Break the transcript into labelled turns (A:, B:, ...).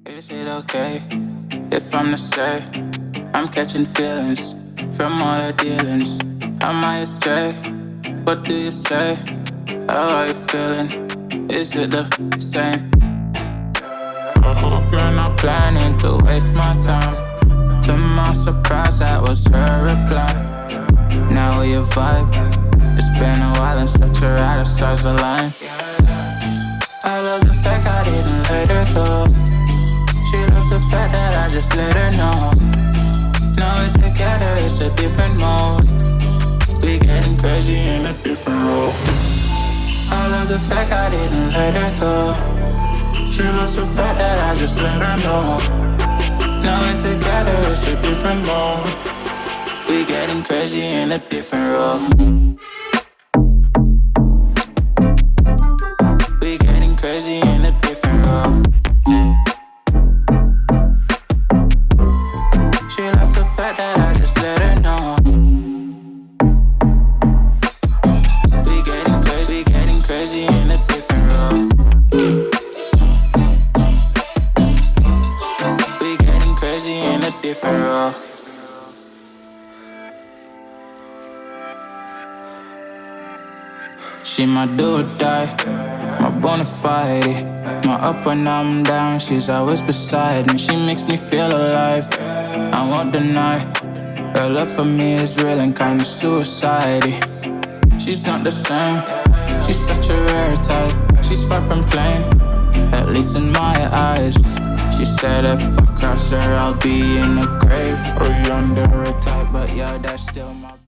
A: Is it okay if I'm to say I'm catching feelings from all the dealings? Am I astray? What do you say? How are you feeling? Is it the same? I hope you're not planning to waste my time. To my surprise, that was her reply. Now we vibe. It's been a while and such a ride, the stars align. I love the fact I didn't let her go. She loves the fact that I just let her know. Now we're together, it's a different mode. We getting crazy in a different role. I love the fact I didn't let her go. She loves the fact that I just let her know. Now we're together, it's a different mode. We getting crazy in a different role. We getting crazy in a different role. She loves the fact that I just let her know. We getting crazy in a different role. We getting crazy in a different role. She my do or die, my bona fide. My up when I'm down, she's always beside me. She makes me feel alive, I won't deny. Her love for me is real and kinda suicide-y. She's not the same, she's such a rare type. She's far from plain, at least in my eyes. She said if I cross her, I'll be in the grave or under a type. But yeah, that's still my